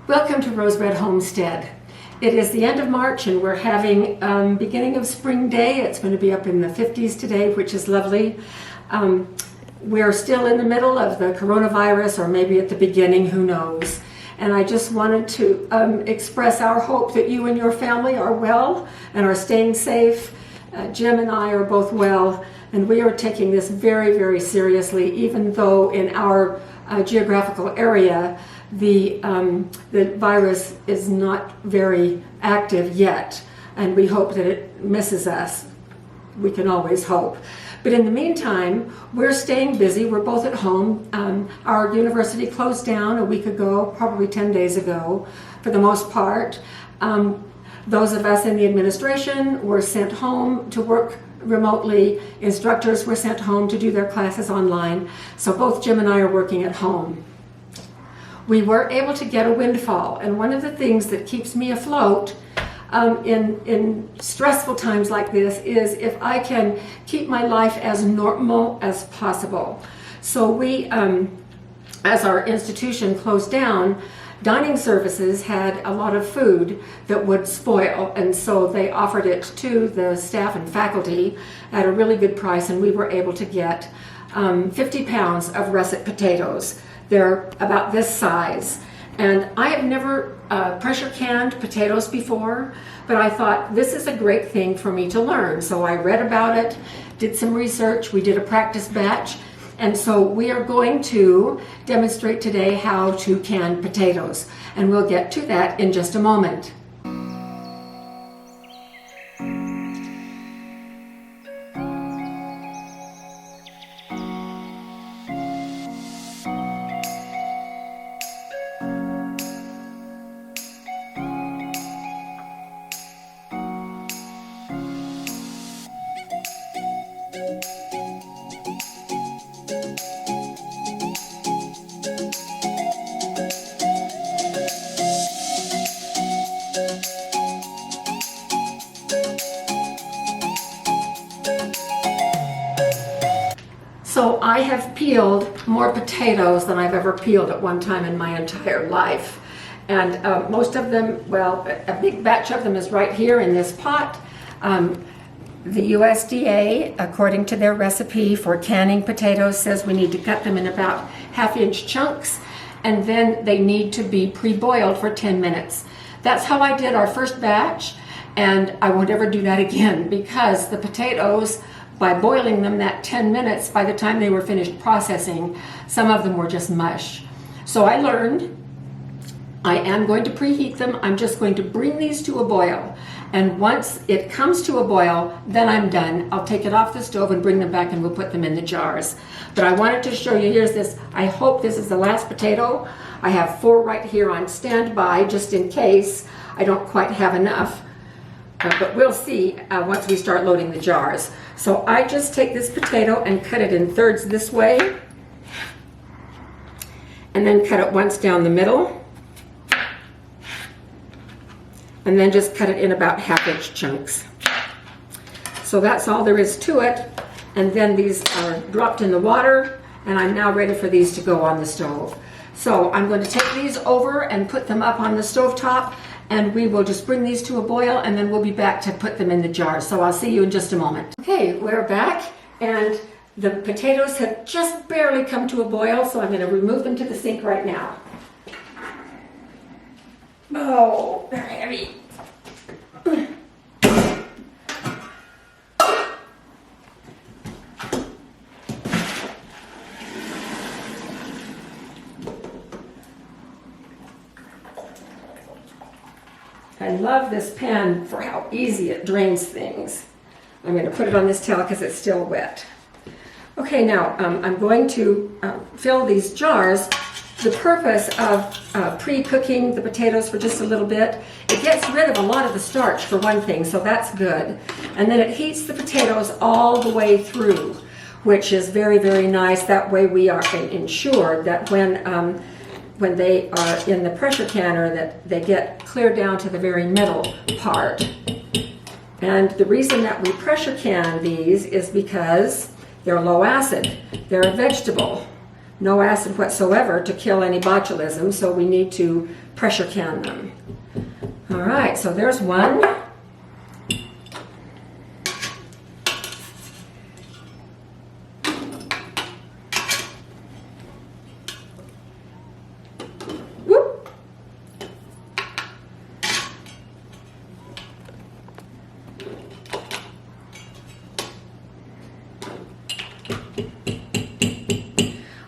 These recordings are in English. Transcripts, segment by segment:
Welcome to Rosebud Homestead. It is the end of March and we're having beginning of spring day. It's going to be up in the 50s today, which is lovely. We're still in the middle of the coronavirus, or maybe at the beginning, who knows. And I just wanted to express our hope that you and your family are well and are staying safe. Jim and I are both well, and we are taking this very, very seriously, even though in our geographical area the virus is not very active yet, and we hope that it misses us. We can always hope. But in the meantime, we're staying busy. We're both at home. Our university closed down a week ago, probably 10 days ago, for the most part. Those of us in the administration were sent home to work remotely. Instructors were sent home to do their classes online. So both Jim and I are working at home. We were able to get a windfall, and one of the things that keeps me afloat in stressful times like this is if I can keep my life as normal as possible. So we, as our institution closed down, dining services had a lot of food that would spoil, and so they offered it to the staff and faculty at a really good price, and we were able to get 50 pounds of russet potatoes. They're about this size, and I have never pressure canned potatoes before, but I thought this is a great thing for me to learn. So I read about it, did some research, we did a practice batch, and so we are going to demonstrate today how to can potatoes, and we'll get to that in just a moment. So I have peeled more potatoes than I've ever peeled at one time in my entire life. And most of them, well, a big batch of them is right here in this pot. The USDA, according to their recipe for canning potatoes, says we need to cut them in about half-inch chunks, and then they need to be pre-boiled for 10 minutes. That's how I did our first batch, and I won't ever do that again, because the potatoes, by boiling them that 10 minutes, by the time they were finished processing, some of them were just mush. So I learned I am going to preheat them. I'm just going to bring these to a boil. And once it comes to a boil, then I'm done. I'll take it off the stove and bring them back, and we'll put them in the jars. But I wanted to show you, here's this. I hope this is the last potato. I have 4 right here on standby, just in case I don't quite have enough. But we'll see once we start loading the jars. So I just take this potato and cut it in thirds this way, and then cut it once down the middle, and then just cut it in about half-inch chunks. So that's all there is to it. And then these are dropped in the water, and I'm now ready for these to go on the stove. So I'm going to take these over and put them up on the stove top, and we will just bring these to a boil, and then we'll be back to put them in the jars. So I'll see you in just a moment. Okay, we're back, and the potatoes have just barely come to a boil, so I'm going to remove them to the sink right now. Oh, they're heavy. I love this pan for how easy it drains things. I'm going to put it on this towel because it's still wet. Okay, now I'm going to fill these jars. The purpose of pre-cooking the potatoes for just a little bit, it gets rid of a lot of the starch for one thing, so that's good. And then it heats the potatoes all the way through, which is very, very nice. That way we are ensured that when they are in the pressure canner, that they get clear down to the very middle part. And the reason that we pressure can these is because they're low acid. They're a vegetable. no acid whatsoever to kill any botulism, so we need to pressure can them. All right, so there's one. Whoop.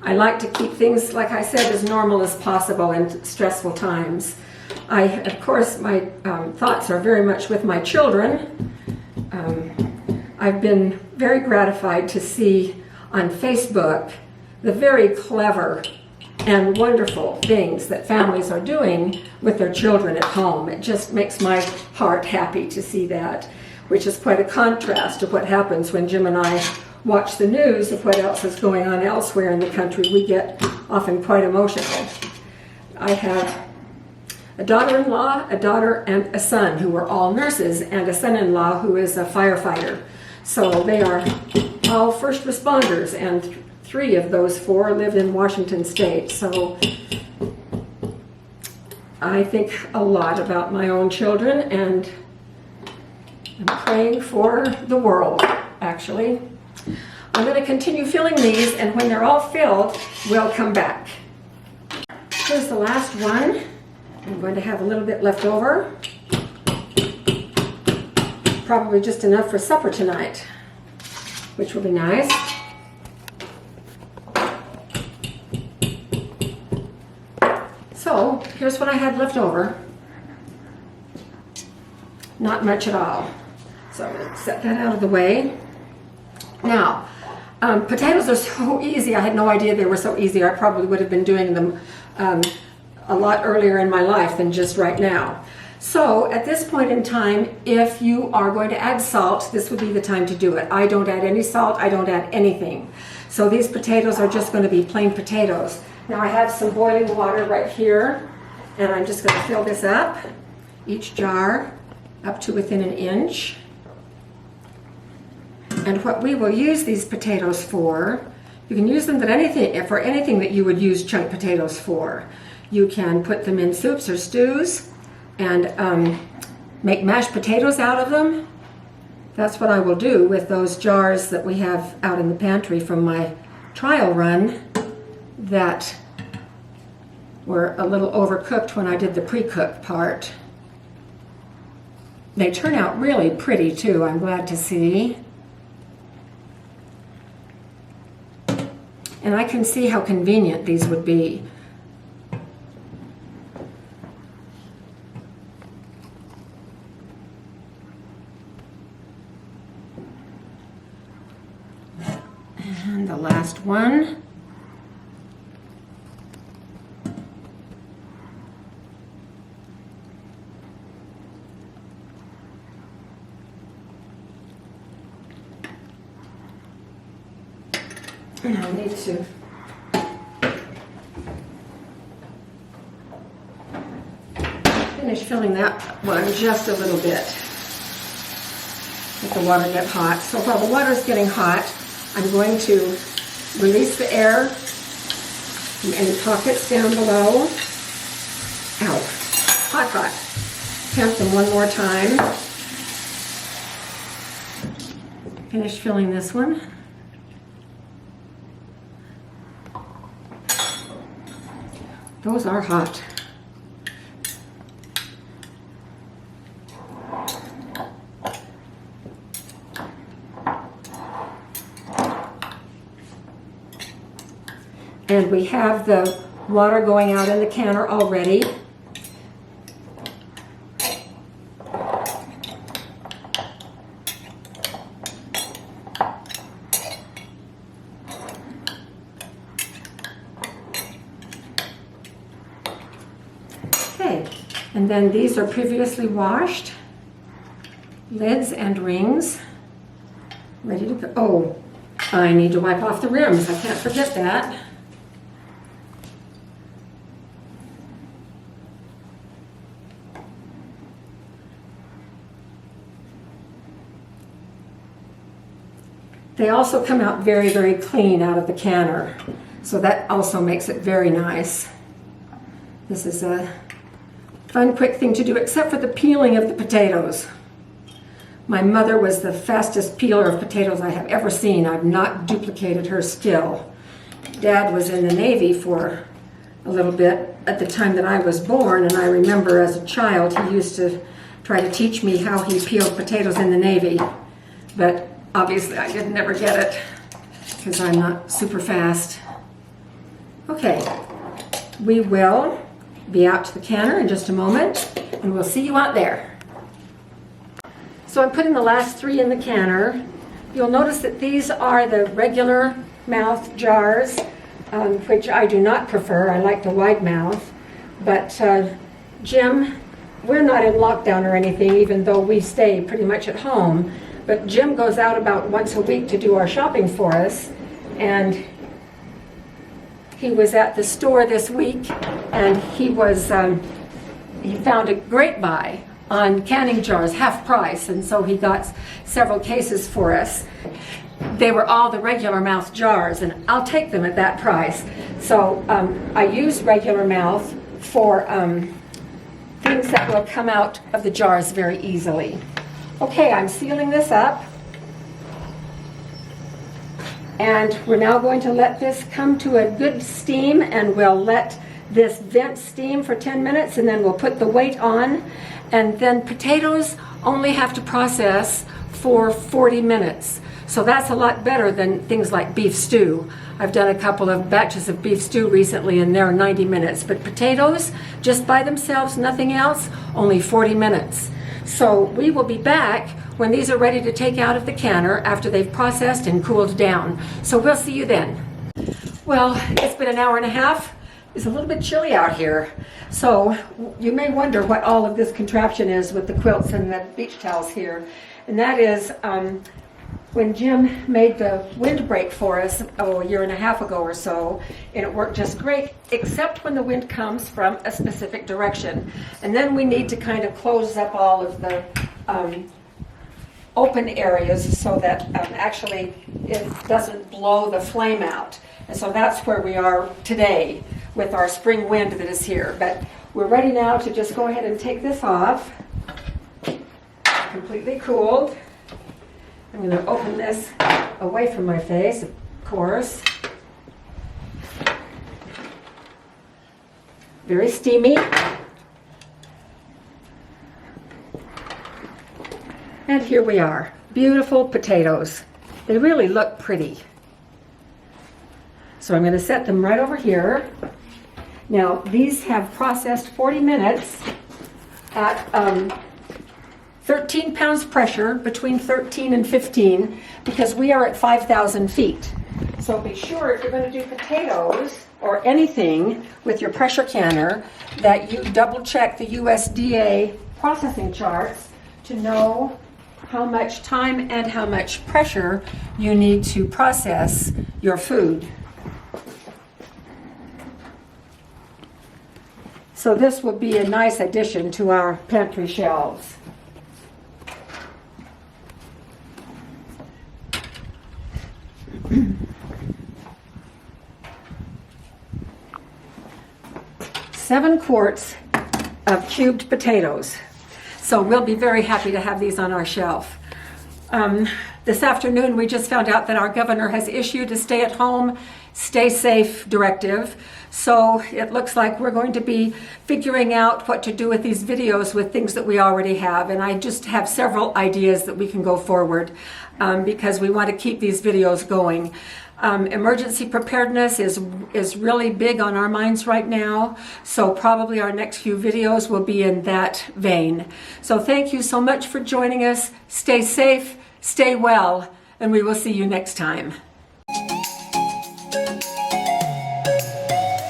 I like to keep things, like I said, as normal as possible in stressful times. Of course, my thoughts are very much with my children. I've been very gratified to see on Facebook the very clever and wonderful things that families are doing with their children at home. It just makes my heart happy to see that, which is quite a contrast to what happens when Jim and I watch the news of what else is going on elsewhere in the country. We get often quite emotional. I have a daughter-in-law, a daughter, and a son who are all nurses, and a son-in-law who is a firefighter. So they are all first responders, and 3 of those 4 live in Washington State. So I think a lot about my own children, and I'm praying for the world, actually. I'm going to continue filling these, and when they're all filled, we'll come back. Here's the last one. I'm going to have a little bit left over. Probably just enough for supper tonight, which will be nice. So here's what I had left over. Not much at all. So I'm going to set that out of the way. Now, potatoes are so easy. I had no idea they were so easy. I probably would have been doing them a lot earlier in my life than just right now. So at this point in time, if you are going to add salt, this would be the time to do it. I don't add any salt. I don't add anything. So these potatoes are just going to be plain potatoes. Now I have some boiling water right here, and I'm just going to fill this up, each jar up to within an inch. And what we will use these potatoes for, you can use them for anything that you would use chunk potatoes for. You can put them in soups or stews and make mashed potatoes out of them. That's what I will do with those jars that we have out in the pantry from my trial run that were a little overcooked when I did the pre-cook part. They turn out really pretty too, I'm glad to see. And I can see how convenient these would be. And the last one. And I need to finish filling that one just a little bit. Let the water get hot. So while the water is getting hot, I'm going to release the air from any pockets down below. Ow, hot, hot. Temp them one more time. Finish filling this one. Those are hot. And we have the water going out in the canner already. Okay, and then these are previously washed, lids and rings, ready to go. Oh, I need to wipe off the rims. I can't forget that. They also come out very, very clean out of the canner. So that also makes it very nice. This is a fun, quick thing to do, except for the peeling of the potatoes. My mother was the fastest peeler of potatoes I have ever seen. I've not duplicated her skill. Dad was in the Navy for a little bit at the time that I was born, and I remember as a child he used to try to teach me how he peeled potatoes in the Navy. But obviously I didn't ever get it because I'm not super fast. Okay, we will be out to the canner in just a moment, and we'll see you out there. So I'm putting the last 3 in the canner. You'll notice that these are the regular mouth jars, which I do not prefer. I like the wide mouth. But Jim, we're not in lockdown or anything, even though we stay pretty much at home. But Jim goes out about once a week to do our shopping for us. And he was at the store this week, and he found a great buy on canning jars, half price, and so he got several cases for us. They were all the regular mouth jars, and I'll take them at that price. So I use regular mouth for things that will come out of the jars very easily. Okay, I'm sealing this up, and we're now going to let this come to a good steam, and we'll let this vent steam for 10 minutes, and then we'll put the weight on. And then potatoes only have to process for 40 minutes. So that's a lot better than things like beef stew. I've done a couple of batches of beef stew recently, and they're 90 minutes. But potatoes, just by themselves, nothing else, only 40 minutes. So we will be back when these are ready to take out of the canner after they've processed and cooled down. So we'll see you then. Well, it's been an hour and a half. It's a little bit chilly out here. So you may wonder what all of this contraption is with the quilts and the beach towels here. And that is when Jim made the windbreak for us, a year and a half ago or so, and it worked just great, except when the wind comes from a specific direction. And then we need to kind of close up all of the open areas so that actually it doesn't blow the flame out. And so that's where we are today with our spring wind that is here. But we're ready now to just go ahead and take this off. Completely cooled. I'm going to open this away from my face, of course. Very steamy. And here we are. Beautiful potatoes. They really look pretty. So I'm going to set them right over here. Now, these have processed 40 minutes at 13 pounds pressure, between 13 and 15, because we are at 5,000 feet. So be sure, if you're going to do potatoes or anything with your pressure canner, that you double check the USDA processing charts to know how much time and how much pressure you need to process your food. So this will be a nice addition to our pantry shelves. Seven quarts of cubed potatoes. So we'll be very happy to have these on our shelf. This afternoon we just found out that our governor has issued a stay-at-home, stay-safe directive. So it looks like we're going to be figuring out what to do with these videos with things that we already have. And I just have several ideas that we can go forward because we want to keep these videos going. Emergency preparedness is really big on our minds right now. So probably our next few videos will be in that vein. So thank you so much for joining us. Stay safe, stay well, and we will see you next time.